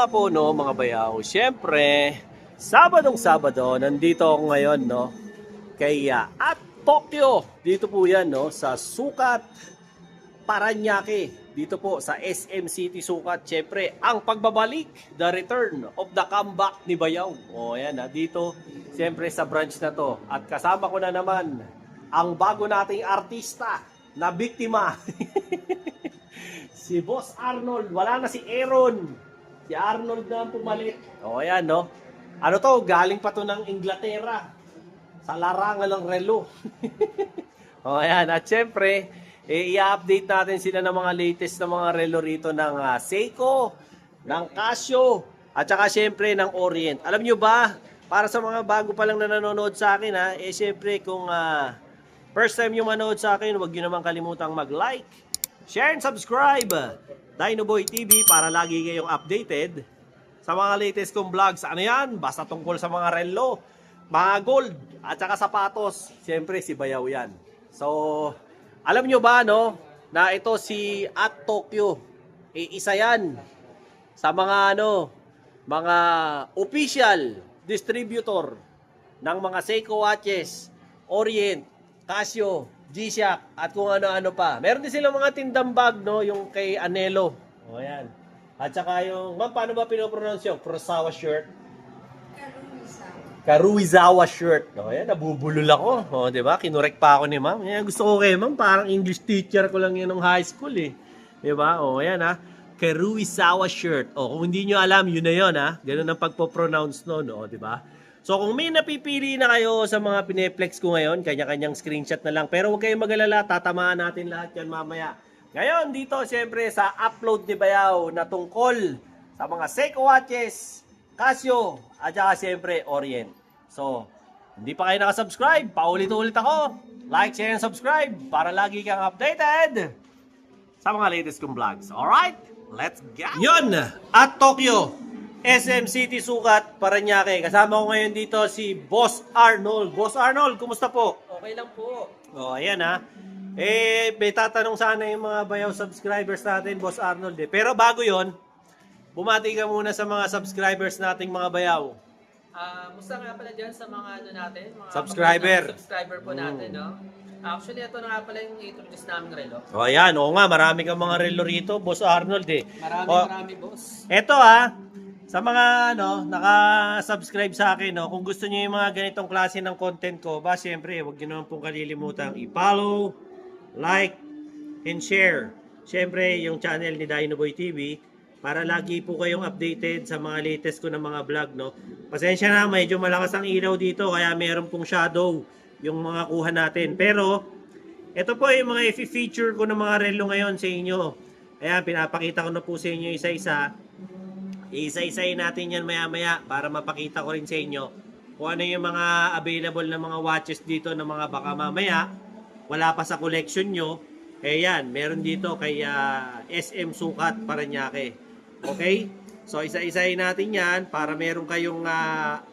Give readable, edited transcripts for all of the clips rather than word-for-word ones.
nga po, no, mga bayaw. Siyempre, Sabado, nandito ako ngayon, no, kay at Tokyo. Dito po yan, no, sa Sukat, Paranaque. Dito po sa SM City Sukat. Siyempre, ang pagbabalik, the return of the comeback ni Bayaw. O, yan, dito, siyempre sa branch na to. At kasama ko na naman ang bago nating artista na biktima. Si Boss Arnold. Wala na si Aaron. Si Arnold na ang pumalit. O, ayan, no? Ano to? Galing pa to ng Inglaterra. Sa larangan ng relo. O, ayan. At syempre, i-update natin sila ng mga latest na mga relo rito ng Seiko, ng Casio, at saka syempre ng Orient. Alam nyo ba, para sa mga bago pa lang na nanonood sa akin, syempre kung first time nyo manood sa akin, huwag nyo naman kalimutang mag-like, share and subscribe Dinoboy TV para lagi kayong updated sa mga latest kong vlogs. Ano yan? Basta tungkol sa mga relo, mga gold, at saka sapatos. Siyempre si Bayaw yan. So, alam nyo ba, no, na ito si at Tokyo, isa yan sa mga mga official distributor ng mga Seiko watches, Orient, Casio, G-Shock, at kung ano-ano pa. Meron din silang mga tindang bag, no? Yung kay Anelo. O, yan. At saka yung, ma'am, paano ba pinopronounce yung Kurosawa shirt? Karuizawa shirt. O, yan, nabubulol ako. O, diba? Kinurek pa ako ni ma'am. Yan, gusto ko kay ma'am, parang English teacher ko lang yun nung high school, eh. Diba? O, yan, Karuizawa shirt. O, kung hindi nyo alam, yun na yun, Ganun ang pagpo-pronounce nun, o, diba? So kung may napipili na kayo sa mga pineplex ko ngayon, kanya-kanyang screenshot na lang. Pero huwag kayong mag-alala, tatamaan natin lahat yan mamaya. Ngayon dito siyempre sa upload ni Bayaw na tungkol sa mga Seiko watches, Casio, at saka siyempre Orient. So, hindi pa kayo nakasubscribe, paulit-ulit ako. Like, share, and subscribe para lagi kang updated sa mga latest kong vlogs. Alright? Let's go! Yun! At Tokyo! SM City Sukat, Paranaque. Kasama ko ngayon dito si Boss Arnold. Boss Arnold, kumusta po? Okay lang po. O, ayan may tatanong sana yung mga Bayaw subscribers natin, Boss Arnold. Pero bago yon, bumati ka muna sa mga subscribers nating mga Bayaw. Musta nga pala dyan sa mga natin? Mga subscriber po natin, no? Actually, ito na nga pala yung introduce namin relo. O, ayan. Oo nga, marami kang mga relo rito, Boss Arnold, Marami, boss. Ito, sa mga naka-subscribe sa akin, kung gusto niyo yung mga ganitong klase ng content ko, syempre, huwag niyo naman pong kalilimutang i-follow, like, and share. Syempre, yung channel ni Dinoboy TV para lagi po kayong updated sa mga latest ko ng mga vlog, no. Pasensya na, medyo malakas ang ilaw dito kaya meron pong shadow yung mga kuha natin. Pero ito po yung mga i-feature ko ng mga relo ngayon sa inyo. Ayan, pinapakita ko na po sa inyo isa-isa. Isa-isayin natin yan maya-maya para mapakita ko rin sa inyo kung ano yung mga available na mga watches dito na mga baka mamaya wala pa sa collection nyo. Yan, meron dito kay SM Sukat, Paranaque. Okay? So, isa-isayin natin yan para meron kayong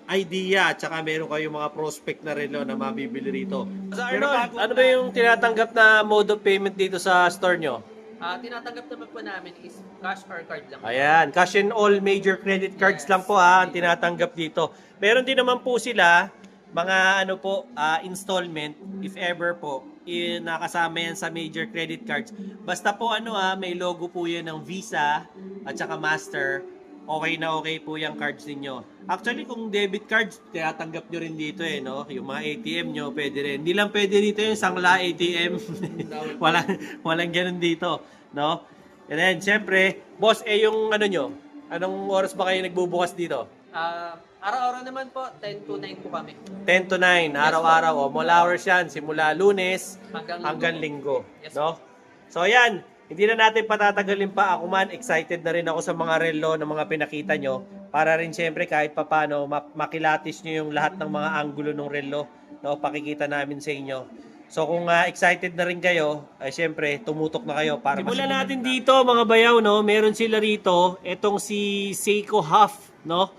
idea at saka meron kayong mga prospect na relo na mabibili rito. So, Arnold, ano ba yung tinatanggap na mode of payment dito sa store nyo? Tinatanggap naman po namin is cash or card lang. Ayan, cash and all major credit cards lang po ang tinatanggap dito. Meron din naman po sila mga installment if ever po nakasama yan sa major credit cards. Basta po may logo po yan ng Visa at saka Master. Okay na okay po yung cards ninyo. Actually, kung debit cards, tinatanggap nyo rin dito no? Yung mga ATM nyo, pwede rin. Hindi lang pwede dito yung sangla ATM. walang ganun dito, no? And then, syempre, boss, yung nyo? Anong oras ba kayo nagbubukas dito? Araw-araw naman po, 10 to 9 po kami. 10 to 9, araw-araw. Mula hours yan, simula Lunes hanggang Linggo. Yes, no? So, yan. Hindi na natin patatagalin pa. Ako man, excited na rin ako sa mga relo na mga pinakita nyo. Para rin syempre kahit papano makilatis nyo yung lahat ng mga anggulo ng relo. No, pakikita namin sa inyo. So kung excited na rin kayo, syempre tumutok na kayo. Para simulan natin dito mga Bayaw. No? Meron sila rito. Itong si Seiko Half. No?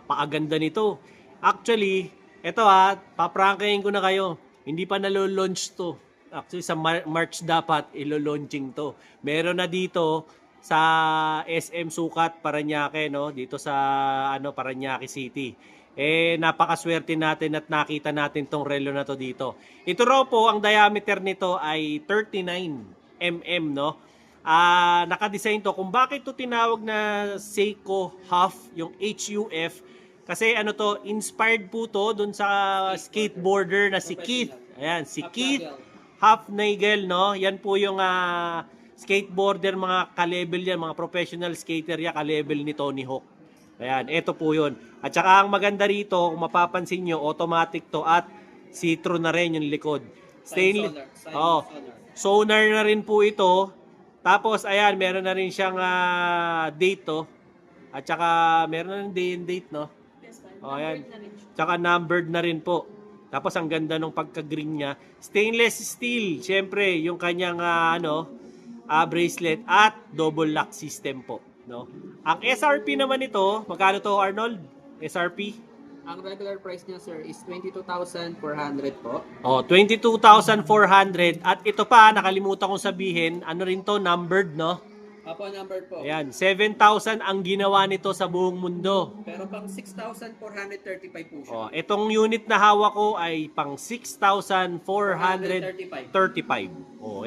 Paaganda nito. Actually, ito paprangkahin ko na kayo. Hindi pa nalo-launch to. Actually, sa March dapat ilo-launching to. Meron na dito sa SM Sukat, Parañaque, no? Dito sa Parañaque City. Napakaswerte natin at nakita natin tong relo na to dito. Ito raw po, ang diameter nito ay 39 mm, no? Naka-design to. Kung bakit to tinawag na Seiko Huff, yung HUF, kasi inspired po to dun sa skateboarder na si Keith. Ayan, si Keith Hufnagel, no? Yan po yung skateboarder, mga ka-level yan, mga professional skater yan, ka-level ni Tony Hawk. Ayan, ito po yun. At saka ang maganda rito, kung mapapansin nyo, automatic to at see-through na rin yung likod. Stainless. Sonar na rin po ito. Tapos, ayan, meron na rin siyang date to. At saka, meron na rin day and date, no? Ayan. Tsaka numbered na rin po. Tapos, ang ganda ng pagka-green niya. Stainless steel. Siyempre, yung kanyang, bracelet at double lock system po. No? Ang SRP naman ito, magkano to, Arnold? SRP? Ang regular price niya, sir, is 22,400 po. 22,400. At ito pa, nakalimutan kong sabihin, ano rin to, numbered, no? Apo, numbered po. Ayan, 7,000 ang ginawa nito sa buong mundo. Pero pang 6,435 po siya. Itong unit na hawak ko ay pang 6,435.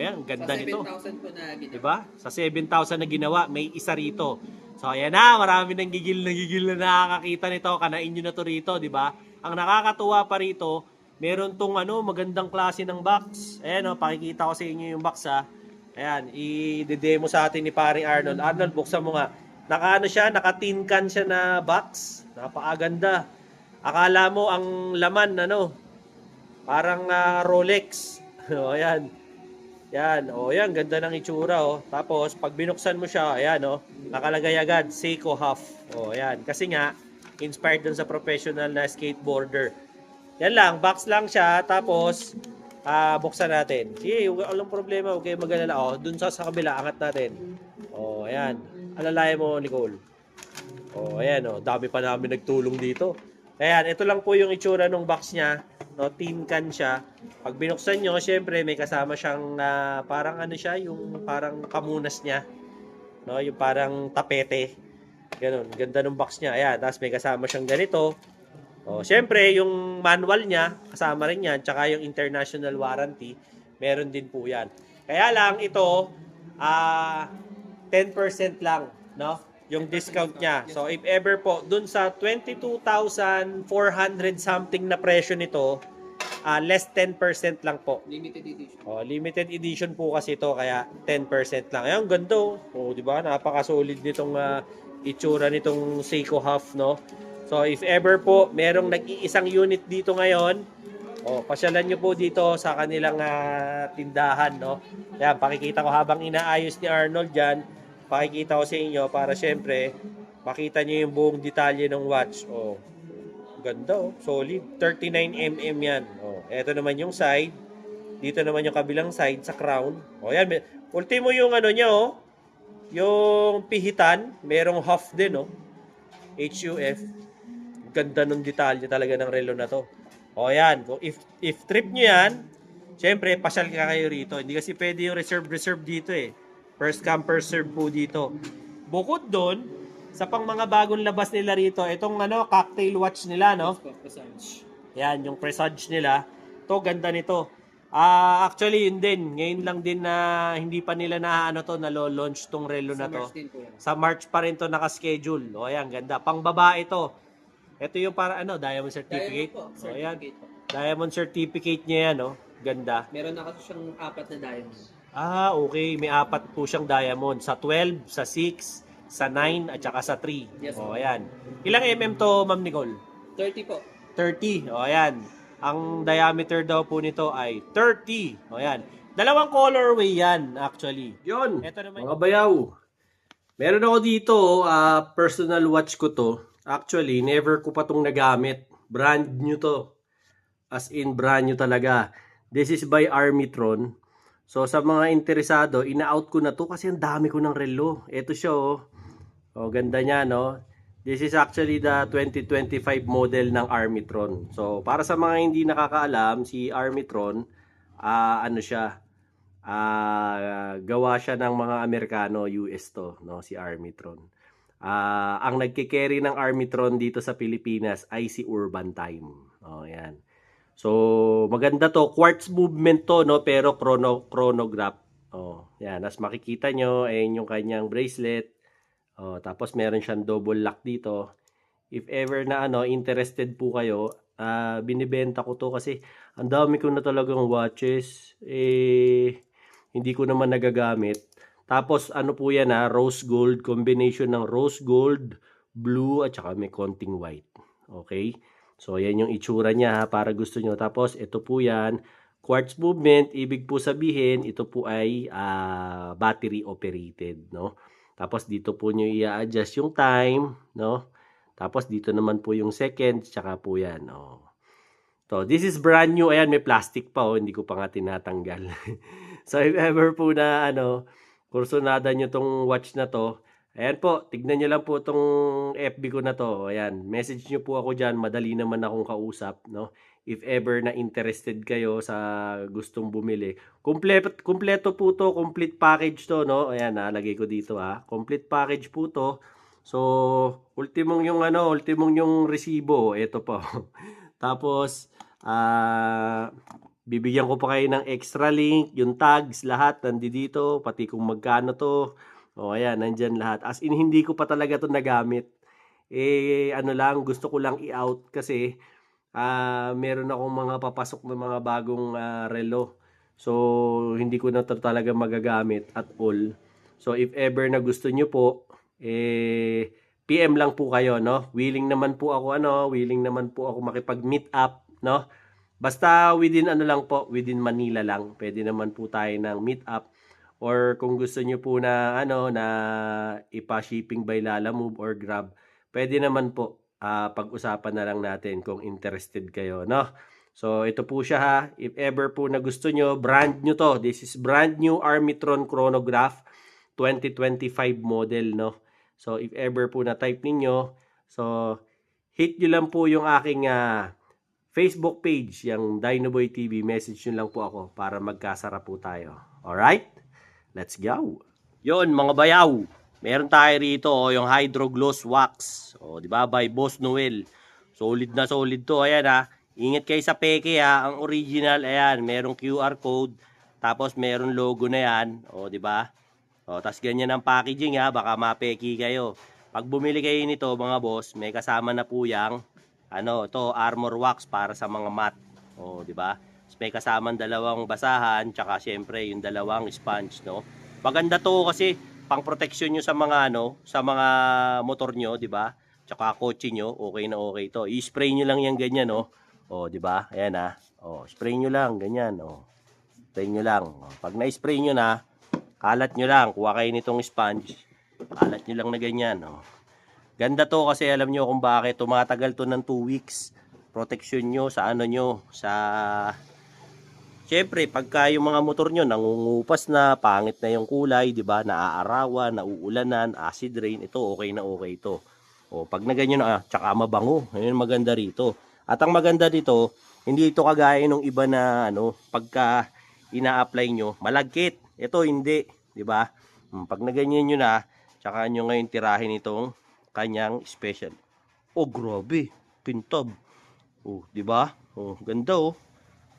Ayan, ganda nito. Sa 7,000 po na ginawa. Diba? Sa 7,000 na ginawa, may isa rito. So, ayan na, marami nang gigil na nakakakita nito. Kanain nyo na to rito, diba? Ang nakakatuwa pa rito, meron tong magandang klase ng box. Ayan, pakikita ko sa inyo yung box, ha. Ayan, i-demo sa atin ni paring Arnold. Arnold, buksan mo nga. Naka-tin can siya na box. Napakaganda. Akala mo ang laman, parang Rolex. Ayan. Yan, yan, ganda ng itsura, Tapos, pag binuksan mo siya, ayan, nakalagay agad, Seiko Huff. Ayan, kasi nga, inspired dun sa professional na skateboarder. Yan lang, box lang siya, tapos, buksan natin. Sige, walang problema, huwag kayong mag-alala. Dun sa kabila, angat natin. Ayan, alalayan mo, Nicole. Ayan, dami pa namin nagtulong dito. Ayan, ito lang po yung itsura ng box niya. Tin can siya. Pag binuksan nyo, syempre may kasama siyang parang yung parang kamunas niya. Yung parang tapete. Ganun, ganda ng box niya. Ayan, tapos may kasama siyang ganito. Syempre, yung manual niya, kasama rin yan. Tsaka yung international warranty, meron din po yan. Kaya lang, ito, 10% lang, yung discount niya. So, if ever po, dun sa 22,400 something na presyo nito, less 10% lang po. Limited edition. Limited edition po kasi ito, kaya 10% lang. Ayan, ganda. Di ba? Napaka-solid nitong itsura nitong Seiko Huff, no? So, if ever po, merong nag-iisang unit dito ngayon, pasyalan nyo po dito sa kanilang tindahan, no? Ayan, pakikita ko habang inaayos ni Arnold dyan, pakikita ko sa inyo para syempre makita nyo yung buong detalye ng watch. Ganda, solid. 39mm yan. Ito naman yung side. Dito naman yung kabilang side sa crown. Yan. Ultimo yung niya, yung pihitan. Merong Huff din, HUF. Ganda ng detalye talaga ng relo na to. Yan. If trip nyo yan, syempre, pasyal ka kayo rito. Hindi kasi pwede yung reserve dito First come, first serve po dito. Bukod doon, sa pang mga bagong labas nila rito, itong cocktail watch nila, Yan, yung Presage nila. To ganda nito. Actually, yun din. Ngayon lang din na hindi pa nila nalo-launch tong relo na to. Sa March pa rin to naka-schedule. Ayan, ganda. Pang babae to. Ito yung para Diamond Certificate. Ayan. Diamond Certificate niya yan, Ganda. Meron na kasi siyang 4 na diamond. Okay. May 4 po siyang diamond. Sa 12, sa 6, sa 9, at saka sa 3. Yes, ayan. Ilang mm to, Ma'am Nicole? 30 po. 30. Ayan. Ang diameter daw po nito ay 30. Ayan. Dalawang colorway yan, actually. Yun. Ito naman. Mga bayaw. Meron ako dito, personal watch ko to. Actually, never ko pa tong nagamit. Brand new to. As in, brand new talaga. This is by Armitron. So, sa mga interesado, ina-out ko na to kasi ang dami ko ng relo. Ito siya, ganda niya, This is actually the 2025 model ng Armitron. So, para sa mga hindi nakakaalam, si Armitron, siya, Gawa siya ng mga Amerikano, US to, no, si Armitron. Ang nagke-carry ng Armitron dito sa Pilipinas ay si Urban Time. Oh, yan. So, maganda to. Quartz movement to, no, pero chronograph. Oh, yan. As makikita nyo, ayun yung kanyang bracelet. Oh, tapos meron siyang double lock dito. If ever na interested po kayo, binibenta ko to kasi ang dami ko na talagang watches. Hindi ko naman nagagamit. Tapos ano po yan rose gold, combination ng rose gold, blue at saka may konting white. Okay? So yan yung itsura niya para gusto nyo. Tapos ito po yan, quartz movement, ibig po sabihin ito po ay battery operated, no? Tapos dito po nyo i-adjust yung time, no? Tapos dito naman po yung second, tsaka po yan, oh. So, this is brand new. Ayan, may plastic pa, oh. Hindi ko pa nga tinatanggal. So, if ever po na, kursunada nyo tong watch na to, ayan po, tignan nyo lang po tong FB ko na to. Ayan, message nyo po ako dyan. Madali naman akong kausap, no? If ever na interested kayo sa gustong bumili. Kompleto po to, complete package to, no? Ayan, nalagay ko dito, complete package po to. So, ultimong yung resibo, ito po. Tapos, bibigyan ko pa kayo ng extra link, yung tags, lahat nandito, pati kung magkano to. O, ayan, nandyan lahat. As in, hindi ko pa talaga to nagamit. Gusto ko lang i-out kasi meron akong mga papasok na mga bagong relo. So, hindi ko na to talaga magagamit at all. So, if ever na gusto nyo po, PM lang po kayo, no? Willing naman po ako makipag-meet up, no? Basta within within Manila lang. Pwede naman po tayo ng meet up. Or kung gusto niyo po na na ipa-shipping by Lalamove or Grab, pwede naman po pag-usapan na lang natin kung interested kayo, no? So ito po siya If ever po na gusto nyo, brand new to. This is brand new Armitron chronograph 2025 model, no? So, if ever po na-type ninyo, so, hit nyo lang po yung aking Facebook page, yung Dinoboy TV. Message nyo lang po ako para magkasara po tayo. Alright? Let's go! Yon mga bayaw. Meron tayo rito, yung Hydro Gloss Wax. O, di ba? By Boss Noel. Solid na solid to. Ayan Ingat kayo sa peke Ang original, ayan, merong QR code. Tapos meron logo na yan. O, di ba? O, tas ganyan ang packaging baka mapeki kayo. Pag bumili kayo nito mga boss, may kasama na po yang ito armor wax para sa mga mat. O, di ba? May kasamang dalawang basahan, tsaka syempre yung dalawang sponge, no. Maganda to kasi pang protection nyo sa mga sa mga motor nyo, di ba? Tsaka kotse nyo, okay na okay to. I-spray nyo lang yan ganyan, no. O, di ba? Ayan O, spray nyo lang ganyan, o. Spray nyo lang. O, pag na-spray nyo na, kalat nyo lang, kuha kayo nitong sponge. Kalat nyo lang na ganyan. Ganda to kasi alam nyo kung bakit. Tumatagal to ng 2 weeks. Protection nyo sa Siyempre, pagka yung mga motor nyo nangungupas na, pangit na yung kulay, di ba? Naaarawan, nauulanan, acid rain, ito okay na okay to. O, pag na ganyan tsaka mabango. Ayun maganda rito. At ang maganda dito, hindi ito kagaya ng iba na pagka ina-apply nyo, malagkit. Ito hindi, 'di ba? Pag naganyan niyo na, tsaka nyo ngayon tirahin itong kanyang special. Oh, grabe, pintab. Oh, 'di ba? Oh, ganda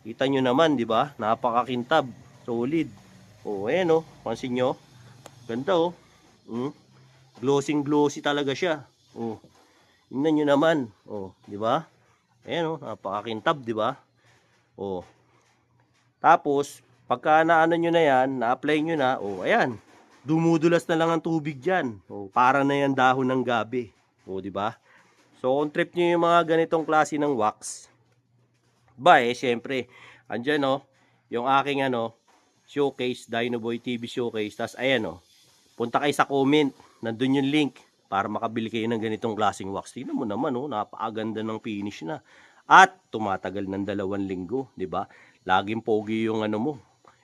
Kita nyo naman, 'di ba? Napakakintab, solid. Oh, ayan pansin nyo. Ganda Glossy talaga siya. Oh. Tingnan nyo naman. Oh, 'di ba? Ayan napakakintab, 'di ba? Oh. Tapos pagka naano nyo na yan, na-apply nyo na, ayan, dumudulas na lang ang tubig dyan. Para na yan dahon ng gabi. Di ba? So, kung trip nyo yung mga ganitong klase ng wax, syempre, andyan yung aking showcase, Dinoboy TV showcase. Tas ayan punta kayo sa comment, nandun yung link para makabili kayo ng ganitong klaseng wax. Tingnan mo naman napakaganda ng finish na. At tumatagal ng 2 linggo, di ba? Laging pogi yung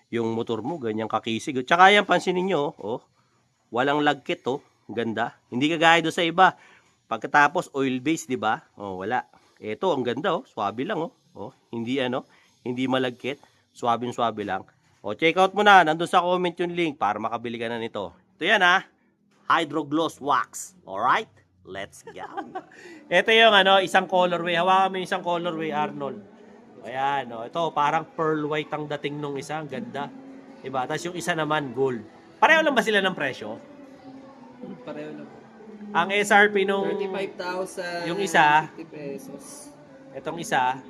yung motor mo, ganyan kakisig. Tsaka yan, pansinin nyo, walang lagkit, ganda. Hindi kagaya doon sa iba. Pagkatapos, oil base, di ba? Wala. Ito, ang ganda, swabe lang, hindi hindi malagkit, swabing-swabe lang. O, check out mo na. Nandun sa comment yung link para makabili ka na nito. Ito yan ha. Hydro Gloss Wax. Alright? Let's go. Ito yung isang colorway. Hawakan mo yung isang colorway, Arnold. Ayan. O, ito, parang pearl white ang dating nung isa. Ang ganda. Diba? Tapos yung isa naman, gold. Pareho lang ba sila ng presyo? Pareho lang. Ang SRP nung 35,000. yung isa, 50 pesos. itong isa,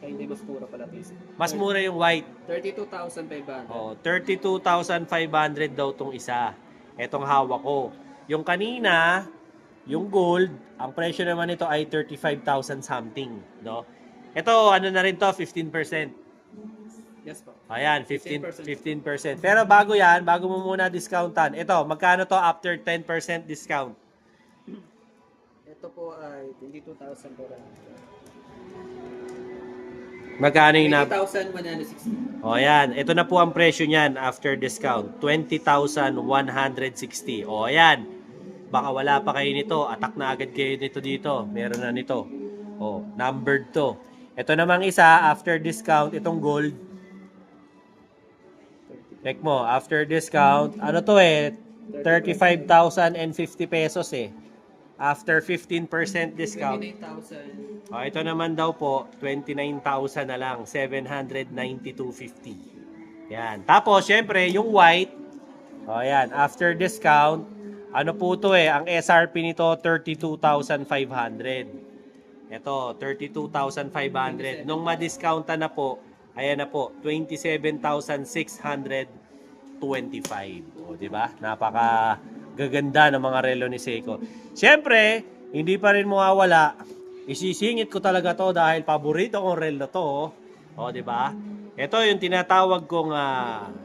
Ay, hindi mas mura pala peso. mas mura yung white. 32,500. Oh, 32,500 daw tong isa. Etong hawak ko. Yung kanina, yung gold, ang presyo naman nito ay 35,000 something, no? Ito, ano na rin to, 15%. Yes po. Ayan, 15%. Pero bago yan, bago mo muna discountan. Ito, magkano to after 10% discount? Ito po ay 22,000 po. Magkano yung 20,160. O ayan, ito na po ang presyo niyan after discount. 20,160. O ayan, baka wala pa kayo nito. Attack na agad kayo nito dito. Meron na nito. O, numbered to. Ito namang isa, after discount, itong gold. Check mo, after discount, ano to 35,050 pesos After 15% discount. 29,000. Ito naman daw po, 29,000 na lang, 792.50. Yan. Tapos, syempre, yung white, yan, after discount, ano po to ang SRP nito, 32,500. Ito, 32,500. Nung ma-discounta na po, ayan na po, 27,625. O, di ba? Napaka gaganda ng mga relo ni Seiko. Siyempre, hindi pa rin mawawala. Isisingit ko talaga to dahil paborito kong relo to. O, di ba? Ito yung tinatawag kong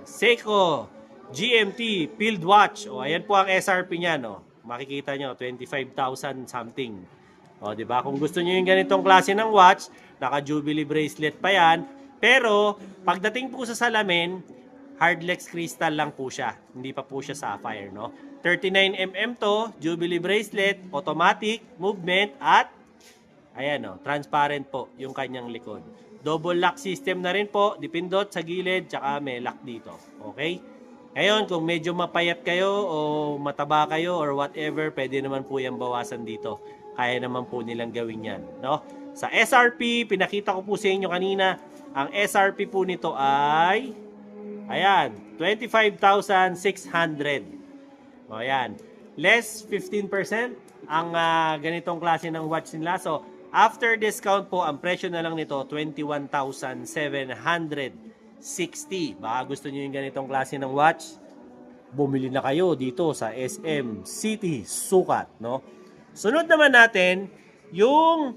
Seiko GMT Field Watch. O, ayan po ang SRP niya, no. Makikita nyo, 25,000 something. O, di ba? Kung gusto niyo yung ganitong klase ng watch, naka-Jubilee bracelet pa yan. Pero, pagdating po sa salamin, hardlex crystal lang po siya. Hindi pa po siya sapphire, no? 39mm to, Jubilee bracelet, automatic, movement, at ayan, no, transparent po yung kanyang likod. Double lock system na rin po, dipindot sa gilid, tsaka may lock dito. Okay? Ngayon, kung medyo mapayat kayo o mataba kayo or whatever, pwede naman po yung bawasan dito. Kaya naman po nilang gawin yan, no? Sa SRP, pinakita ko po sa inyo kanina, ang SRP po nito ay ayan, 25,600. O ayan, less 15% ang ganitong klase ng watch nila. So, after discount po, ang presyo na lang nito, 21,760. Baka gusto nyo yung ganitong klase ng watch, bumili na kayo dito sa SM City Sukat, no? Sunod naman natin, yung,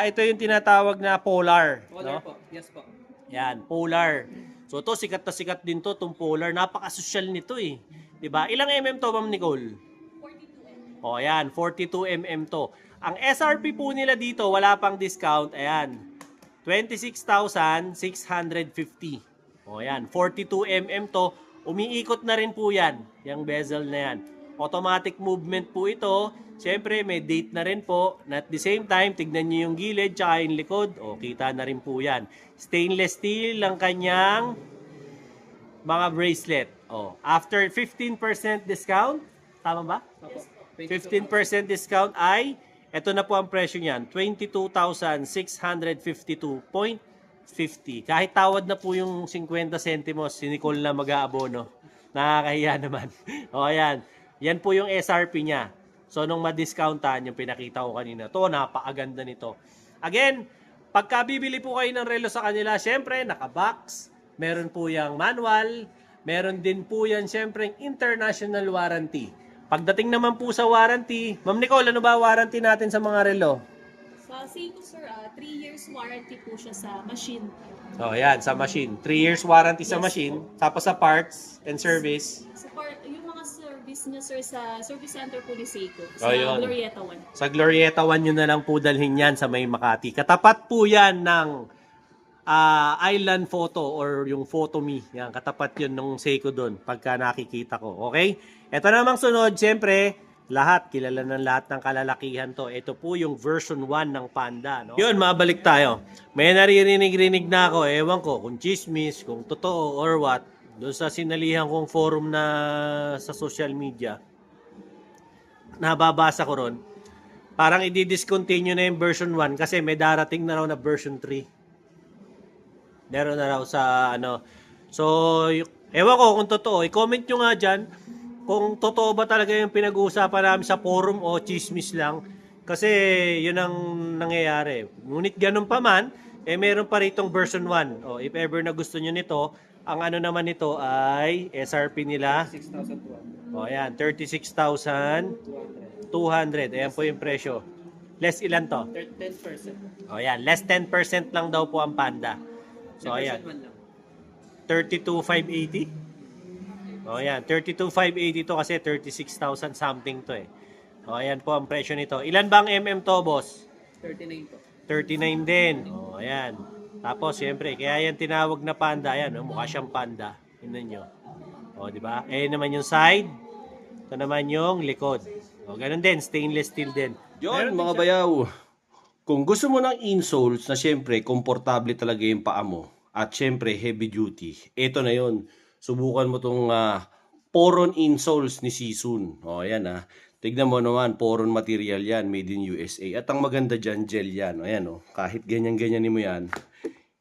ito yung tinatawag na Polar. Polar no? po. Yes po. Yan, Polar. So, to sikat na sikat din to, itong Polar. Napaka-social nito Diba? Ilang mm to, Ma'am Nicole? 42mm. O, ayan, 42mm to. Ang SRP po nila dito, wala pang discount, ayan, 26,650. O, ayan, 42mm to. Umiikot na rin po yan, yung bezel na yan. Automatic movement po ito. Siyempre, may date na rin po. At the same time, tignan nyo yung gilid tsaka yung likod. O, kita na rin po yan. Stainless steel ang kanyang mga bracelet. O, after 15% discount, tama ba? Opo. 15% discount ay, ito na po ang presyo niyan, 22,652.50. Kahit tawad na po yung 50 centimos, si Nicole na mag-aabono. Nakakahiya naman. O, ayan. Yan po yung SRP niya. So, nung ma-discountan, yung pinakita ko kanina, to napakaganda nito. Again, pagka bibili po kayo ng relo sa kanila, syempre, naka-box, meron po yung manual, meron din po yan, syempre, international warranty. Pagdating naman po sa warranty, Ma'am Nicole, ano ba warranty natin sa mga relo? Sa Seiko sir, 3 years warranty po siya sa machine. Oh, yan, sa machine. 3 years warranty sa Yes machine. Tapos sa parts and service. Yung mga service niya sir sa service center po ni Seiko. Sa Ayun. Glorieta 1. Sa Glorieta 1 nyo na lang po dalhin yan sa may Makati. Katapat po yan ng Island Photo or yung Photo Me. Yan, katapat yun nung Seiko doon pagka nakikita ko. Okay? Ito namang sunod, siyempre, lahat, kilala ng lahat ng kalalakihan to. Ito po yung version 1 ng Panda. No? Yun, mabalik tayo. May naririnig-rinig na ako, ewan ko, kung chismis, kung totoo or what, doon sa sinalihan kong forum na sa social media, nababasa ko ron, parang i-discontinue na yung version 1 kasi may darating na raw na version 3. Meron na raw sa ano. So, ewan ko kung totoo. I-comment nyo nga dyan kung totoo ba talaga yung pinag-uusapan namin sa forum o chismis lang. Kasi yun ang nangyayari. Ngunit ganun pa man, meron pa ritong version 1. O, if ever na gusto nyo nito, ang ano naman nito ay SRP nila. 6,200. O, ayan, 36,200. Ayan po yung presyo. Less ilan to? 10%. O, ayan, less 10% lang daw po ang Panda. So, ayan. 32,580. O yan, 32,580 to kasi 36,000 something to eh. O ayan po ang presyo nito. Ilan bang mm to, boss? 39 po. 39 din. O ayan. Tapos siyempre, kaya yan tinawag na Panda. Ayan, mukha siyang Panda. Tingnan nyo. O, di ba? Eh naman yung side. Ito naman yung likod. O, ganun din, stainless steel din. Yon mga bayaw. Kung gusto mo ng insoles na siyempre komportable talaga yung paa mo at siyempre heavy duty, ito na yon. Subukan mo tong Poron insoles ni Sissoon. O ayan tignan mo naman, Poron material yan, made in USA. At ang maganda dyan, gel yan. O ayan kahit ganyan-ganyan mo yan,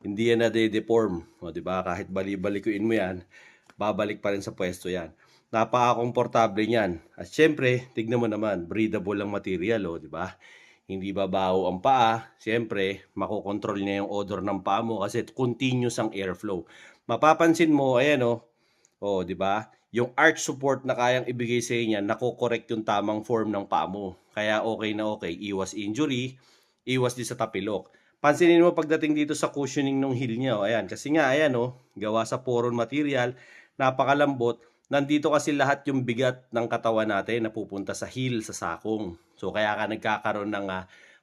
hindi yan na-deform. O diba, kahit bali-balikuin mo yan, babalik pa rin sa pwesto yan. Napaka-komportable yan. At syempre, tignan mo naman, breathable ang material, o diba? Hindi babaho ang paa. Siyempre, makokontrol niya yung odor ng paa mo kasi continuous ang airflow. Mapapansin mo, ayan di ba? Yung arch support na kayang ibigay sa inyo, nako-correct yung tamang form ng paa mo. Kaya okay na okay. Iwas injury, iwas din sa tapilok. Pansinin mo pagdating dito sa cushioning ng heel niya, ayan. Kasi nga, ayan gawa sa Poron material, napakalambot. Nandito kasi lahat yung bigat ng katawan natin na pupunta sa heel, sa sakong. So kaya ka nagkakaroon ng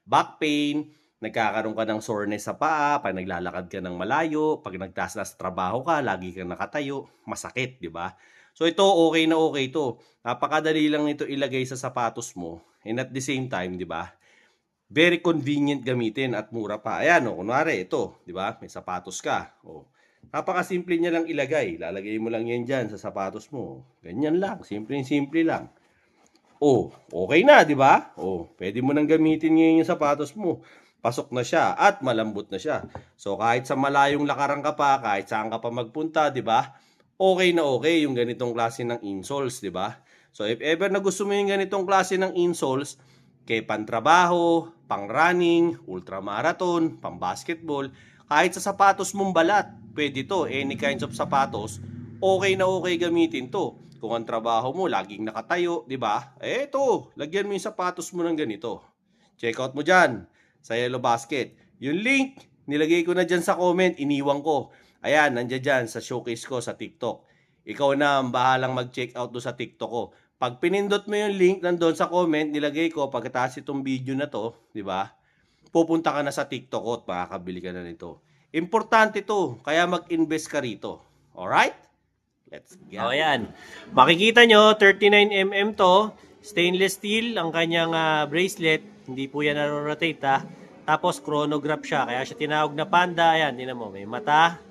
back pain, nagkakaroon ka ng soreness sa paa, pag naglalakad ka ng malayo, pag nagtaas na sa trabaho ka, lagi kang nakatayo, masakit, di ba? So ito, okay na okay to. Napakadali lang nito ilagay sa sapatos mo. And at the same time, di ba? Very convenient gamitin at mura pa. Ayan kunwari ito, di ba? May sapatos ka. Napakasimple niya lang ilagay. Lalagay mo lang yan dyan sa sapatos mo. Ganyan lang, simple lang. Okay na, di ba? Pwede mo nang gamitin ngayon yung sapatos mo. Pasok na siya at malambot na siya. So kahit sa malayong lakaran ka pa, kahit saan ka pa magpunta, di ba? Okay na okay yung ganitong klase ng insoles, di ba? So if ever na gusto mo yung ganitong klase ng insoles, kay pantrabaho, pang running, ultramarathon, pang basketball, kahit sa sapatos mong balat, pwede to. Any kinds of sapatos, okay na okay gamitin to. Kung ang trabaho mo laging nakatayo, di ba? Ito, lagyan mo yung sapatos mo ng ganito. Check out mo dyan sa Yellow Basket. Yung link, nilagay ko na dyan sa comment, iniwan ko. Ayan, nandiyan dyan sa showcase ko sa TikTok. Ikaw na ang bahalang mag-check out do sa TikTok ko. Pag pinindot mo yung link nandoon sa comment, nilagay ko pagkatapos itong video na to, di ba? Pupunta ka na sa TikTok ko at makakabili ka na nito. Importante to, kaya mag-invest ka rito. Alright? Let's go. O ayan. Makikita nyo, 39mm to. Stainless steel ang kanyang bracelet. Hindi po yan naro-rotate Tapos chronograph siya. Kaya siya tinawag na Panda. Ayan, tingnan mo. May mata,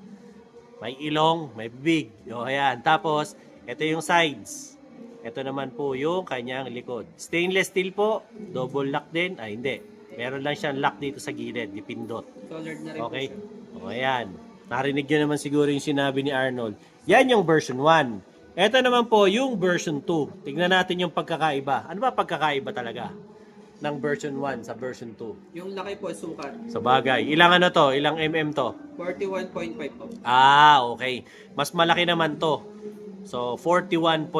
may ilong, may bibig. O ayan. Tapos, ito yung sides. Ito naman po yung kanyang likod. Stainless steel po. Double lock din. Ay, hindi. Meron lang siyang lock dito sa gilid. Dipindot. Colored na rin Okay? po siya. O ayan. Narinig nyo naman siguro yung sinabi ni Arnold. Yan yung version 1. Ito naman po yung version 2. Tignan natin yung pagkakaiba. Ano ba pagkakaiba talaga ng version 1 sa version 2? Yung laki po, sukat. Sa bagay. Ilang ano to? Ilang mm to? 41.5 po. Okay. Mas malaki naman to. So, 41.5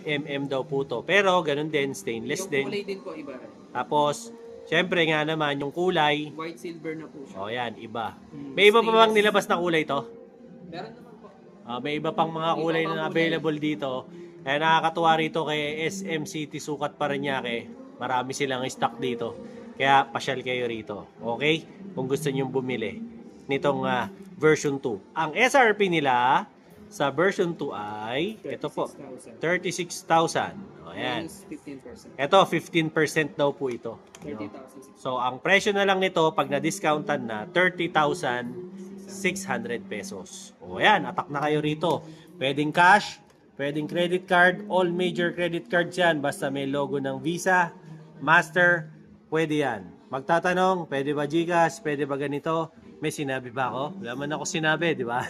mm daw po to. Pero, ganun din. Stainless Yung din. kulay din po, iba rin. Tapos, syempre nga naman, yung kulay. White silver na po siya. O, yan. Iba. May iba pa bang nilabas na kulay to? Meron naman po. May iba pang mga kulay na available dito. Kaya nakakatuwa rito kay SM City Sukat Parañaque. Marami silang stock dito. Kaya pasyal kayo rito. Okay? Kung gusto nyong bumili nitong version 2. Ang SRP nila sa version 2 ay ito po, 36,000. O, ayan. Minus 15%. Ito, 15% daw po ito. 30,000. So, ang presyo na lang nito, pag na-discountan na, 30,600 pesos. O, ayan, atak na kayo rito. Pwedeng cash, pwedeng credit card, all major credit cards yan. Basta may logo ng Visa, Master, pwede yan. Magtatanong, pwede ba GCash, pwede ba ganito? May sinabi ba ako? Wala man ako sinabi, di ba?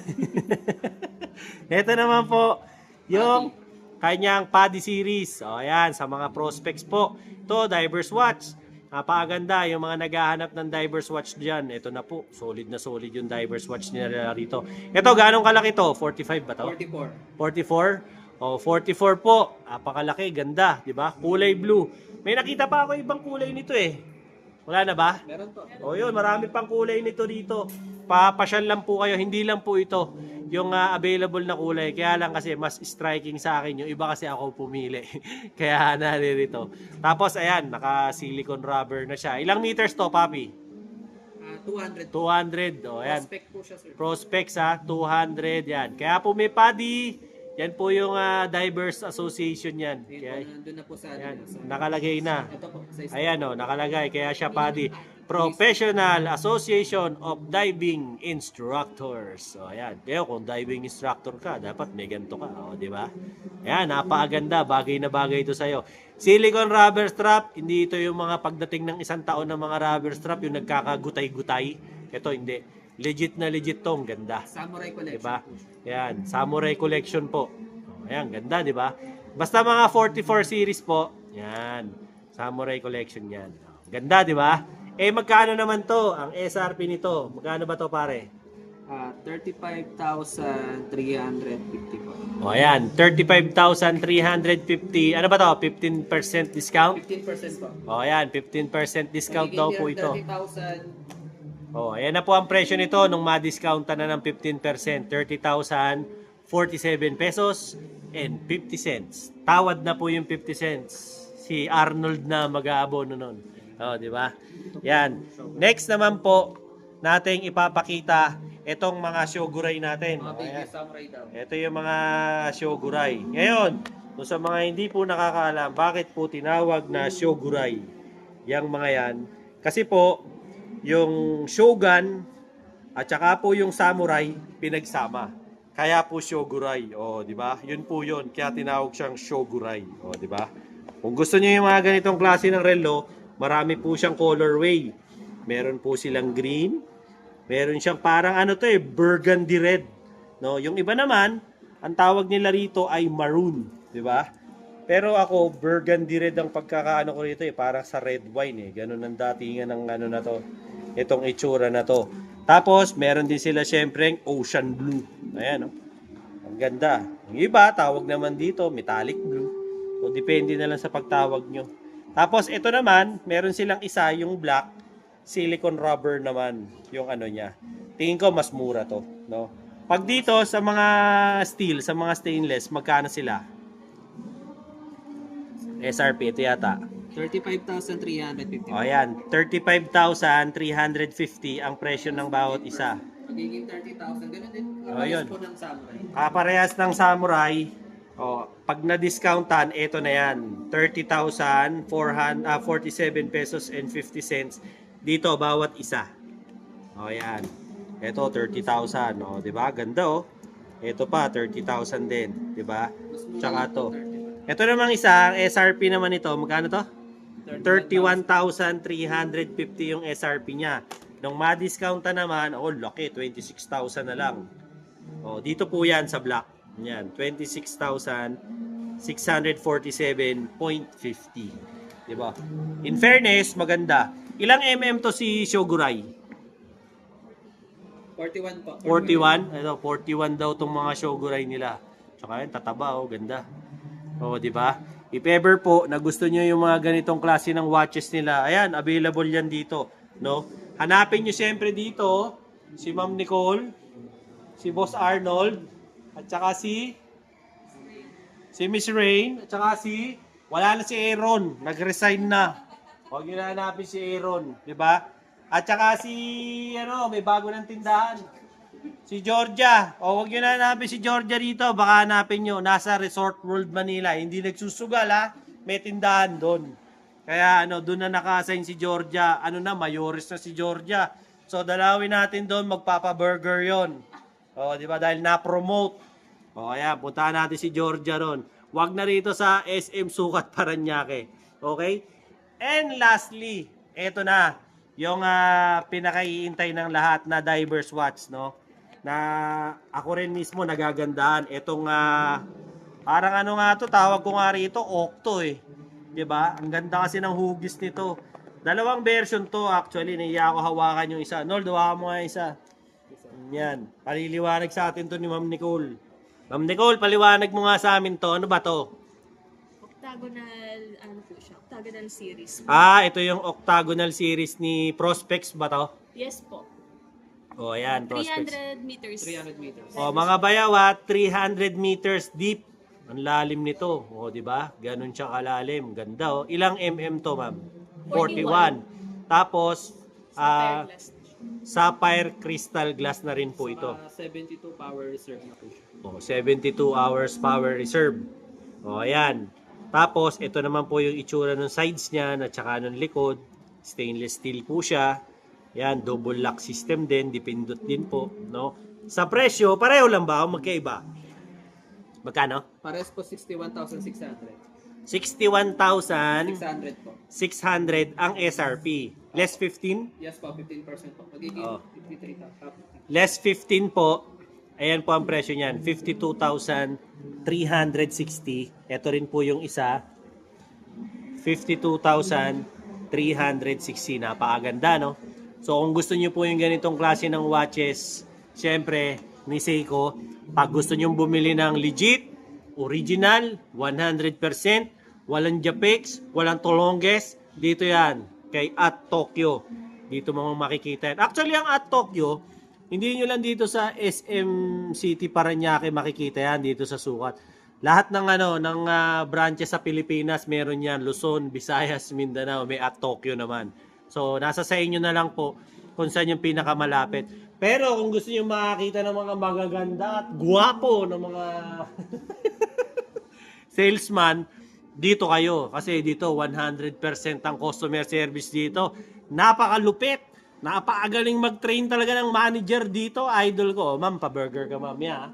Ito naman po, yung kanyang Paddy series. O, ayan, sa mga prospects po. Ito, Divers Watch. Napakaganda yung mga naghahanap ng Divers Watch dyan. Ito na po, solid na solid yung Divers Watch nila rito. Ito, ganong kalaki to? 45 ba to? 44. 44? O, 44 po. Napakalaki, ganda, di ba? Kulay blue. May nakita pa ako ibang kulay nito eh. Wala na ba? Meron po. O yun, marami pang kulay nito dito. Papasyal lang po kayo, hindi lang po ito yung available na kulay. Kaya lang kasi mas striking sa akin yung iba kasi ako pumili. Kaya naririto. Tapos ayan, naka silicone rubber na siya. Ilang meters to, Papi? 200. 200. O ayan. Prospect po siya, sir. Prospects ha, 200 yan. Kaya po may Paddy. Yan po yung Divers Association yan. Kaya, Nandun na po sa yan, ano. nakalagay na. Ito po. Sa Ayan o, nakalagay. Kaya siya Paddy. Professional Association of Diving Instructors. So, ayan. Kaya kung diving instructor ka, dapat may ganito ka. O, di ba? Ayan, napakaganda. Bagay na bagay ito sa'yo. Silicone rubber strap. Hindi ito yung mga pagdating ng isang taon ng mga rubber strap, yung nagkakagutay-gutay. Ito, hindi. Legit na legit tong ganda. Samurai Collection. Diba? Yan, Samurai Collection po. Ayan, ganda, di ba? Basta mga 44 series po. Yan, Samurai Collection yan. Ganda, di ba? Eh, magkano naman to? Ang SRP nito, magkano ba to, pare? 35,350 po. O, ayan, 35,350. Ano ba to? 15% discount? 15% po. O, ayan, 15% discount daw po ito. 30,000. Oh, ayan na po ang presyo nito nung ma-discountan na ng 15%, 30,047 pesos and 50 cents. Tawad na po yung 50 cents. Si Arnold na mag-aabono nun. Oh, di ba? Yan. Next naman po, nating ipapakita itong mga shogurai natin. Mga Oh, baby ayan. samurai daw. Ito yung mga shogurai. Ngayon, kung sa mga hindi po nakakaalam, bakit po tinawag na shogurai? Yang mga yan. Kasi po, yung shogun at saka po yung samurai pinagsama. Kaya po shogurai. O, di ba? Yun po yun. Kaya tinawag siyang shogurai. O, di ba? Kung gusto niyo yung mga ganitong klase ng relo, marami po siyang colorway. Meron po silang green. Meron siyang parang ano to eh, burgundy red. No, yung iba naman, ang tawag nila rito ay maroon, di ba? Pero ako, burgundy red ang pagkakaano ko rito eh. Parang sa red wine eh. Ganun ang datingan ng ano na to. Itong itsura na to. Tapos, meron din sila syempre ocean blue. Ayan, oh. Ang ganda. Yung iba, tawag naman dito, metallic blue. O depende na lang sa pagtawag nyo. Tapos, ito naman, meron silang isa, yung black, silicone rubber naman, yung ano niya. Tingin ko, mas mura to. No? Pag dito, sa mga steel, sa mga stainless, magkano sila? SRP, ito yata. 35,350. O ayan, 35,350 ang presyo ng bawat isa. Magiging 30,000. Ganun din. Oh, yun. Po ng samurai. Kaparehas ng samurai. O, pag na-discountan, ito na yan. 30,447 pesos and 50 cents. Dito, bawat isa. O, ayan. Ito, 30,000. O, diba? Ganda, o. Ito pa, 30,000 din. Diba? Tsaka to. Ito namang isa, ang SRP naman ito. Magkano to? 31,350 yung SRP niya. Nung ma-discount naman, oh, laki, 26,000 na lang. Oh, dito po yan sa black. Yan, 26,647.50. Diba? In fairness, maganda. Ilang mm to si Shogurai? 41 po. 41? Ano, 41 daw tong mga Shogurai nila. Tsaka yun, tataba, oh, ganda. Oh, di ba? If ever po na gusto niyo yung mga ganitong klase ng watches nila, ayan, available yan dito, no? Hanapin niyo siyempre dito si Ma'am Nicole, si Boss Arnold, at saka si Miss Rain, at saka wala na si Aaron, nag-resign na. Huwag niyo na hanapin si Aaron, di ba? At saka may bago ng tindahan. Si Georgia. O, huwag nyo na hanapin si Georgia dito. Baka hanapin nyo. Nasa Resort World Manila. Hindi nagsusugal, ha? may tindahan doon. Kaya doon na naka-assign si Georgia. Mayores na si Georgia. So dalawin natin doon, magpapa-burger 'yon. Oh, di ba? Dahil na-promote. O, ayan, puntahan natin si Georgia ron. Wag na rito sa SM Sukat Paranaque. Okay? And lastly, eto na, yung pinakaiintay ng lahat na diver's watch, no? Na ako rin mismo nagagandahan. Etong, parang nga to, tawag ko nga rito, Octo eh. 'Di ba? Ang ganda kasi ng hugis nito. Dalawang version to actually, naiya ako hawakan yung isa. Nol, hawakan mo nga isa. Yan. Paliliwanag sa atin to ni Ma'am Nicole. Ma'am Nicole, paliwanag mo nga sa amin to. Ano ba to? Octagonal, po siya? Octagonal series. Ito yung octagonal series ni Prospex ba to? Yes po. O, ayan, Prospex. 300 meters. 300 meters. O, mga bayawat, 300 meters deep. Ang lalim nito. O, di ba? Ganun siya kalalim. Ganda, o. Ilang mm to, ma'am? 41. Tapos, Sapphire glass. sapphire crystal glass na rin po ito. 72 power reserve na po siya. 72 hours power reserve. Ayan. Tapos, ito naman po yung itsura ng sides niya at saka ng likod. Stainless steel po siya. Ayan, double lock system din. Dipindot din po. No? Sa presyo, pareho lang ba o magkaiba? Magkano? Pares po 61,600. 61,600 600 po. ang SRP. Less 15? Yes po, 15% po. Magiging 53,000. Less 15 po. Ayan po ang presyo niyan. 52,360. Ito rin po yung isa. 52,360. Napakaganda, no? So, kung gusto niyo po yung ganitong klase ng watches, syempre, ni Seiko, pag gusto niyo bumili ng legit, original, 100%, walang Japex, walang Tolonges, dito yan, kay At Tokyo. Dito mo makikita yan. Actually, ang At Tokyo, hindi nyo lang dito sa SM City Paranaque makikita yan, dito sa Sukat. Lahat ng branches sa Pilipinas, meron yan. Luzon, Visayas, Mindanao, may At Tokyo naman. So, nasa sa inyo na lang po kung saan yung pinakamalapit. Pero kung gusto nyo makakita ng mga magaganda at guwapo ng mga salesman, dito kayo. Kasi dito, 100% ang customer service dito. Napakalupit. Napakagaling mag-train talaga ng manager dito. Idol ko. Ma'am, pa-burger ka mamaya.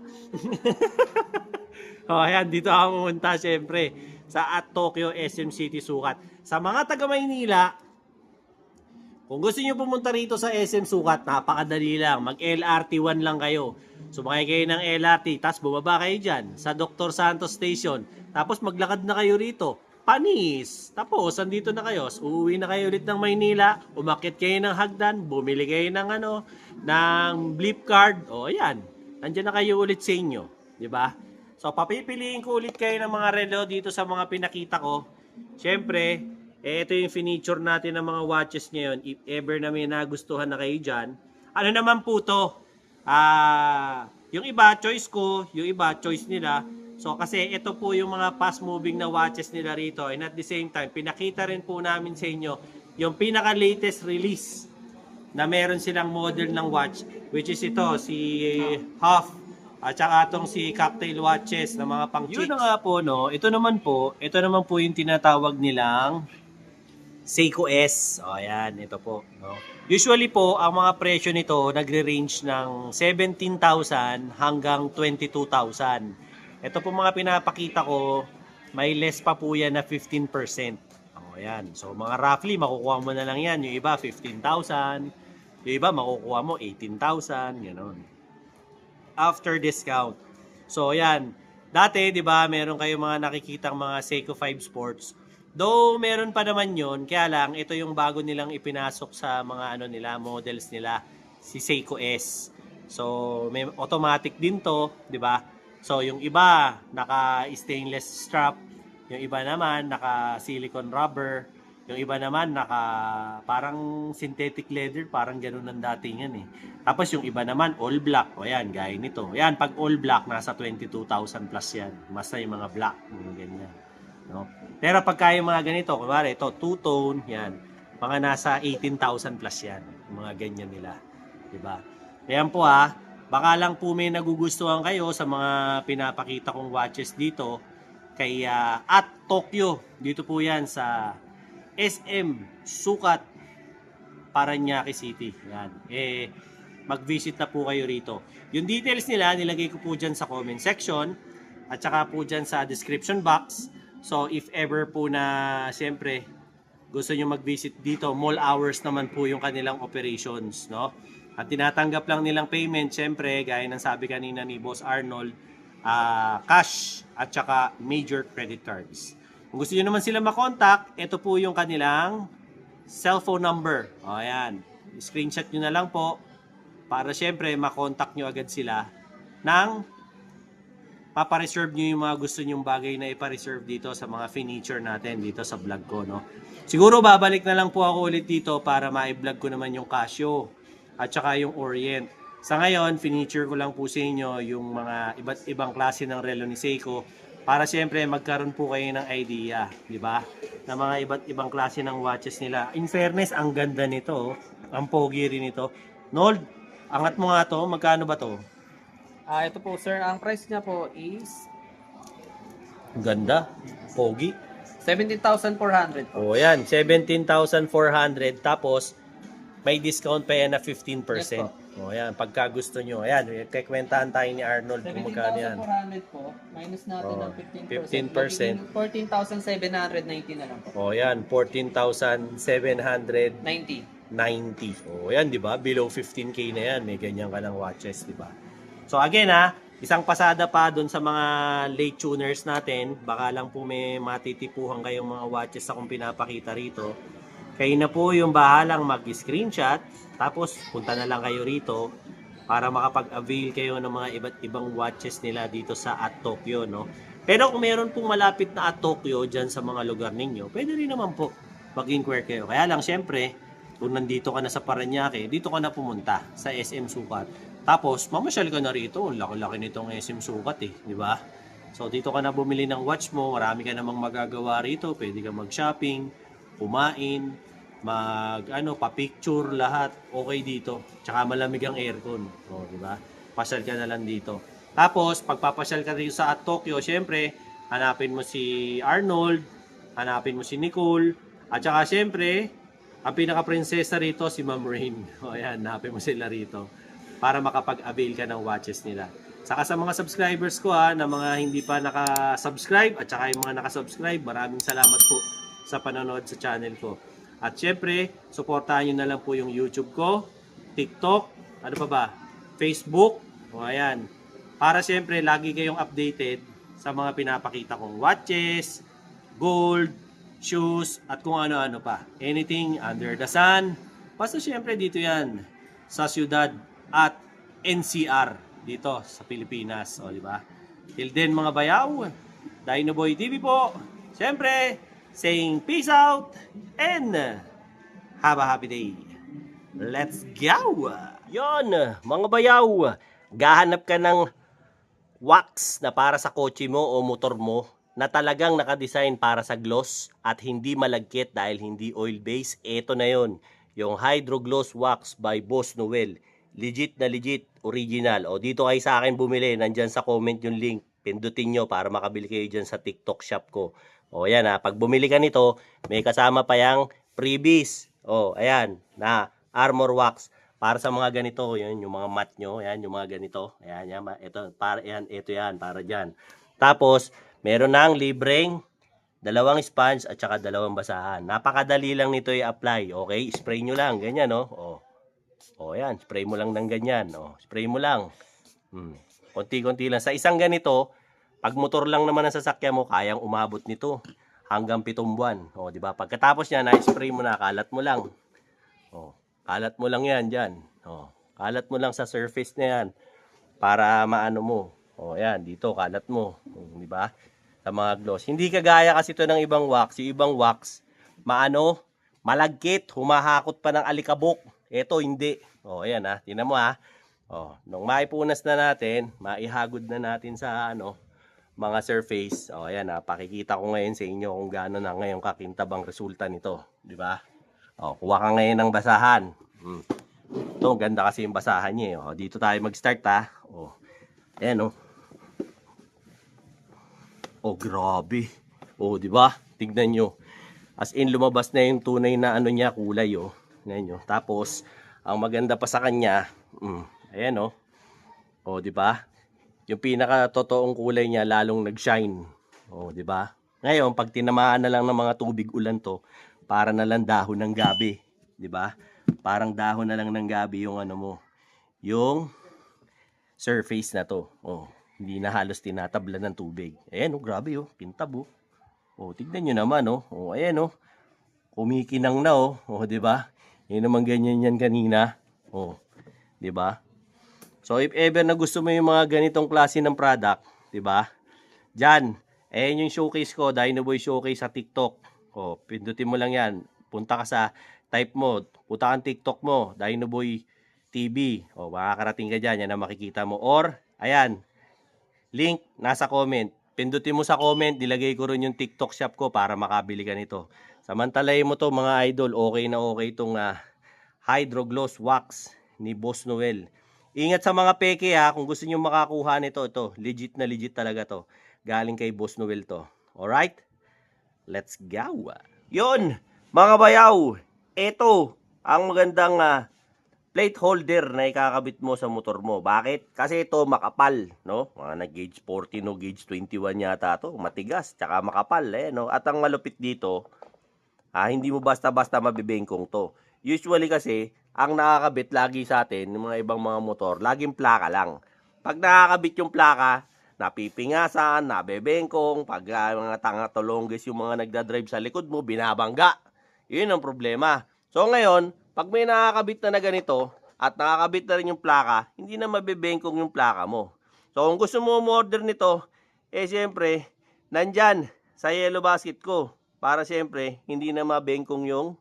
Ayan, dito ako pumunta syempre sa At Tokyo SM City Sukat. Sa mga taga Maynila, kung gusto niyo pumunta rito sa SM Sukat, napakadali lang. Mag-LRT 1 lang kayo. Sumakay kayo ng LRT, tapos bumaba kayo dyan sa Dr. Santos Station. Tapos maglakad na kayo rito. Panis. Tapos, andito na kayo. Uuwi na kayo ulit ng Maynila. Umakyat kayo ng hagdan. Bumili kayo ng ng Blip card. O, ayan. Nandiyan na kayo ulit sa inyo. Diba? So, papipiliin ko ulit kayo ng mga relo dito sa mga pinakita ko. Siyempre, ito yung finiture natin ng mga watches ngayon. If ever na may nagustuhan na kayo dyan. Ano naman po to? Yung iba, choice ko. Yung iba, choice nila. So, kasi ito po yung mga fast-moving na watches nila rito. And at the same time, pinakita rin po namin sa inyo yung pinaka-latest release na meron silang model ng watch. Which is ito, si Huff. At saka itong si Cocktail Watches na mga pang-chicks. Yun na nga po, no? Ito naman po yung tinatawag nilang Seiko S. O, ayan, ito po. No? Usually po, ang mga presyo nito nagre-range ng 17,000 hanggang 22,000. Ito po mga pinapakita ko, may less pa po yan na 15%. O, ayan. So, mga roughly, makukuha mo na lang yan. Yung iba, 15,000. Yung iba, makukuha mo 18,000. Ganon. After discount. So, ayan. Dati, di ba, meron kayong mga nakikitang mga Seiko 5 Sports. Though, meron pa naman yun. Kaya lang, ito yung bago nilang ipinasok sa mga models nila. Si Seiko S. So, may automatic din to, di ba? So, yung iba, naka-stainless strap. Yung iba naman, naka-silicone rubber. Yung iba naman, parang synthetic leather. Parang ganun ang datingan eh. Tapos yung iba naman, all black. O yan, gaya nito. Yan, pag all black, nasa 22,000 plus yan. Basta yung mga black. Mga ganyan. No? Pero pagka yung mga ganito, kumari ito, two-tone, yan. Mga nasa 18,000 plus yan. Mga ganyan nila. Diba? Ayan po baka lang po may nagugustuhan kayo sa mga pinapakita kong watches dito. kay at Tokyo. Dito po yan sa SM Sukat, Parañaque City. Yan. Mag-visit na po kayo rito. Yung details nila, nilagay ko po dyan sa comment section at saka po dyan sa description box. So, if ever po na, siyempre, gusto nyo mag-visit dito, mall hours naman po yung kanilang operations, no? At tinatanggap lang nilang payment, siyempre, gaya ng sabi kanina ni Boss Arnold, cash at saka major credit cards. Kung gusto nyo naman sila makontak, ito po yung kanilang cellphone number. O, ayan. Screenshot nyo na lang po para siyempre makontak nyo agad sila ng papareserve nyo yung mga gusto nyong bagay na ipareserve dito sa mga furniture natin dito sa vlog ko, no? Siguro babalik na lang po ako ulit dito para ma-vlog ko naman yung Casio at saka yung Orient. Sa ngayon, furniture ko lang po sa inyo yung mga iba't ibang klase ng relo ni Seiko para siyempre magkaroon po kayo ng idea, di ba? Na mga iba't ibang klase ng watches nila. In fairness, ang ganda nito, ang pogi rin ito. Nold, angat mo nga to, magkano ba to? Ito po sir, ang price niya po is Ganda, pogi. 17,400 po. O yan, 17,400 tapos may discount pa yan na 15%. Yes po. O yan, pagka gusto nyo. Ayan, kikwentahan tayo ni Arnold kung magkano yan. 17,400 po, minus natin ng 15%. 14,790 na lang po. O yan, 14,790. 90. O yan, di ba? Below 15K na yan. May ganyan ka ng watches, di ba? So again isang pasada pa doon sa mga late tuners natin. Baka lang po may matitipuhan kayong mga watches akong pinapakita rito. Kayo na po yung bahalang mag-screenshot. Tapos punta na lang kayo rito para makapag-avail kayo ng mga iba't ibang watches nila dito sa At Tokyo, no? Pero kung meron pong malapit na At Tokyo dyan sa mga lugar ninyo, pwede rin naman po mag-inquire kayo. Kaya lang syempre, kung nandito ka na sa Parañaque, dito ka na pumunta sa SM Sukat. Tapos, mamasyal ka na rito. Laki-laki nitong SM Sukat di ba? So, dito ka na bumili ng watch mo. Marami ka namang magagawa rito. Pwede ka mag-shopping, kumain, pa-picture, lahat. Okay dito. Tsaka malamig ang aircon. O, di ba? Pasyal ka na lang dito. Tapos, pagpapasyal ka rito sa At Tokyo, syempre, hanapin mo si Arnold, hanapin mo si Nicole, at saka syempre, ang pinaka-prinsesa rito, si Ma'am Rain. O ayan, hanapin mo sila rito para makapag-avail ka ng watches nila. Saka sa mga subscribers ko na mga hindi pa naka-subscribe at saka yung mga naka-subscribe, maraming salamat po sa panonood sa channel ko. At syempre, suportahan nyo na lang po yung YouTube ko, TikTok, ano pa ba? Facebook, o ayan. Para syempre, lagi kayong updated sa mga pinapakita kong watches, gold, shoes, at kung ano-ano pa. Anything under the sun. Basta syempre dito yan sa siyudad at NCR dito sa Pilipinas. O, di ba? Till then mga bayaw, Dinoboy TV po. Syempre, saying peace out and have a happy day. Let's go! Yon, mga bayaw, gahanap ka ng wax na para sa kotse mo o motor mo na talagang nakadesign para sa gloss at hindi malagkit dahil hindi oil-based. Ito na yon, yung Hydro Gloss Wax by Boss Noel. Legit na legit, original. O dito kayo sa akin bumili, nandyan sa comment yung link. Pindutin nyo para makabili kayo dyan sa TikTok shop ko. O ayan pag bumili ka nito, may kasama pa yung freebies. O ayan, na armor wax. Para sa mga ganito, yun, yung mga mat nyo, ayan, yung mga ganito. Ayan, ito yan, para dyan. Tapos, meron nang libreng 2 sponge at saka 2 basahan. Napakadali lang nito i-apply. Okay, spray nyo lang, ganyan, no? O, ayan, spray mo lang ng ganyan. O, spray mo lang. Konti-konti lang. Sa isang ganito, pag motor lang naman ang sasakyan mo, kayang umabot nito hanggang 7 buwan. O, di ba? Pagkatapos niya, na-spray mo na, kalat mo lang. O, kalat mo lang yan dyan. O, kalat mo lang sa surface na yan para maano mo. O, ayan, dito, kalat mo. Di ba? Sa mga gloss. Hindi kagaya kasi ito ng ibang wax. Yung ibang wax, malagkit, humahakot pa ng alikabok. Ito, hindi. O, ayan tingnan mo O, nung maipunas na natin, maihagod na natin sa mga surface. O, ayan pakikita ko ngayon sa inyo kung gaano na ngayon kakintabang resulta nito. Di ba? O, kuha ka ngayon ng basahan. Ito, ganda kasi yung basahan niya. O, dito tayo mag-start O, ayan Oh, grabe. Oh, di ba? Tignan nyo. As in, lumabas na yung tunay na ano niya, kulay, oh. Tignan nyo. Tapos, ang maganda pa sa kanya, ayan, oh. Oh, di ba? Yung pinaka totoong kulay niya lalong nag-shine. Oh, di ba? Ngayon, pag tinamaan na lang ng mga tubig ulan to, para na lang dahon ng gabi, di ba? Parang dahon na lang ng gabi yung ano mo, yung surface na to. Oh, hindi na halos tinatablan ng tubig. Ayan, oh, grabe, oh, kintab, oh. Oh, tignan nyo naman, oh. Oh, ayan, oh. Kumikinang na, oh. Oh, di ba? Yun naman ganyan yan kanina. Oh, di ba? So, if ever na gusto mo yung mga ganitong klase ng product, di ba? Diyan, ayan yung showcase ko, Dinoboy Showcase sa TikTok. Oh, pindutin mo lang yan. Punta ka sa type mo, punta kang TikTok mo, Dinoboy TV. Oh, makakarating ka dyan, yan ang makikita mo. Or, ayan, link nasa comment. Pindutin mo sa comment, nilagay ko rin yung TikTok shop ko para makabili ka nito. Samantalahin mo to mga idol, okay na okay itong Hydro Gloss Wax ni Boss Noel. Ingat sa mga peke ha, kung gusto niyo makakuha nito, ito, legit na legit talaga to. Galing kay Boss Noel to. Alright? Let's go! Yun, mga bayaw, ito ang magandang plate holder na ikakabit mo sa motor mo. Bakit? Kasi ito makapal, no? Mga nag-gauge 40 no, gauge 21 yata to. Matigas, tsaka makapal, no? At ang malupit dito, hindi mo basta-basta mabibengkong to. Usually kasi, ang nakakabit lagi sa atin, ng mga ibang mga motor, laging plaka lang. Pag nakakabit yung plaka, napipingasan, nabebengkong, pag mga tanga-tolonggis yung mga nagdadrive sa likod mo, binabangga. Yun ang problema. So ngayon, pag may nakakabit na ganito, at nakakabit na rin yung plaka, hindi na mabibengkong yung plaka mo. So kung gusto mo umorder nito, siyempre, nandyan sa yellow basket ko. Para siyempre, hindi na mabengkong yung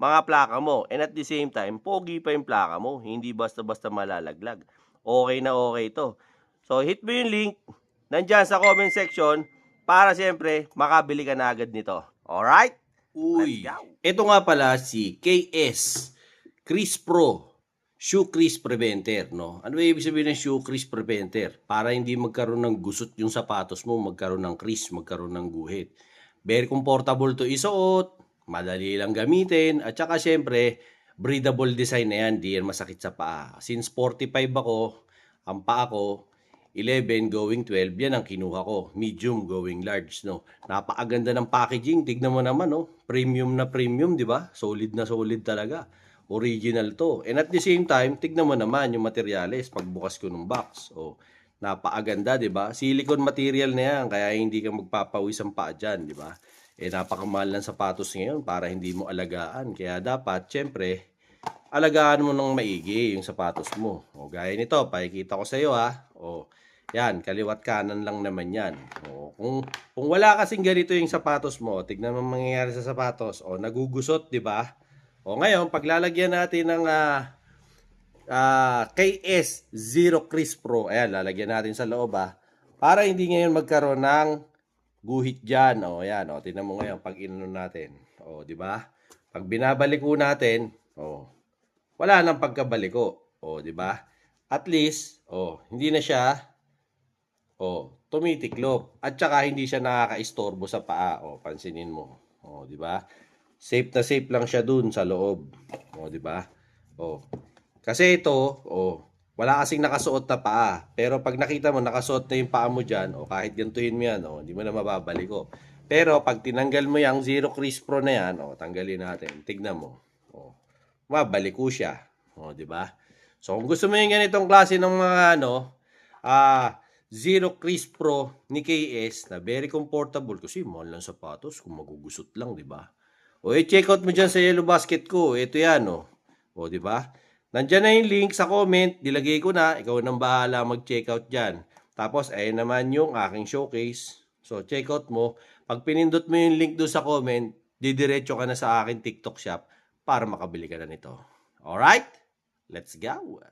mga plaka mo. And at the same time, pogi pa yung plaka mo. Hindi basta-basta malalaglag. Okay na okay ito. So hit mo yung link, nandyan sa comment section, para siyempre, makabili ka na agad nito. Alright? Uy, ito nga pala si KS Crease Pro Shoe Crease Preventer, no? Ano ba ibig sabihin ng Shoe Crease Preventer? Para hindi magkaroon ng gusot yung sapatos mo, magkaroon ng crease, magkaroon ng guhit. Very comfortable to isuot, madali lang gamitin, at saka syempre, breathable design na yan, di yan masakit sa paa. Since 45 ako, ang paa ko, 11 going 12, yan ang kinuha ko. Medium going large, no? Napakaganda ng packaging. Tignan mo naman, no? Premium na premium, di ba? Solid na solid talaga. Original to. And at the same time, tignan mo naman yung materials pagbukas ko ng box. Oh, napakaganda, di ba? Silicone material na yan, kaya hindi ka magpapawis ang paa dyan, di ba? Napakamahal ng sapatos ngayon para hindi mo alagaan. Kaya dapat, syempre, alagaan mo ng maigi yung sapatos mo. O, gaya nito, pakikita ko sa iyo ha. O, yan, kaliwat kanan lang naman yan. O, kung wala kasing ganito yung sapatos mo, tignan mo mangyayari sa sapatos. O, nagugusot, di ba? O, ngayon, paglalagyan natin ng KS Zero Crease Pro, ayan, lalagyan natin sa loob ha. Para hindi ngayon magkaroon ng guhit dyan. O, yan, o, tignan mo ngayon pag inunon natin. O, di ba? Pag binabaliko natin, o, wala nang pagkabaliko. O, di ba? At least, hindi na siya tumitiklop. At saka hindi siya nakakaistorbo sa paa. O, pansinin mo. O, di ba? Safe na safe lang siya dun sa loob. O, di ba? O, kasi ito, wala kasing nakasuot na paa. Pero pag nakita mo, nakasuot na yung paa mo dyan, kahit gantuhin mo yan, hindi mo na mababaliko. Pero pag tinanggal mo yung Zero Crease Pro na yan, tanggalin natin. Tignan mo. Mabaliko siya. Di ba? So, kung gusto mo yung ganitong klase ng mga Zero Crease Pro ni KS na very comfortable kasi mahal lang sapatos kung magugusot lang, di ba? Check out mo dyan sa yellow basket ko. Ito yan, di ba? Nandyan na yung link sa comment. Dilagay ko na. Ikaw nang bahala mag-check out dyan. Tapos, ayun naman yung aking showcase. So, check out mo. Pag pinindot mo yung link doon sa comment, didiretso ka na sa aking TikTok shop para makabili ka na nito. Alright? Let's go!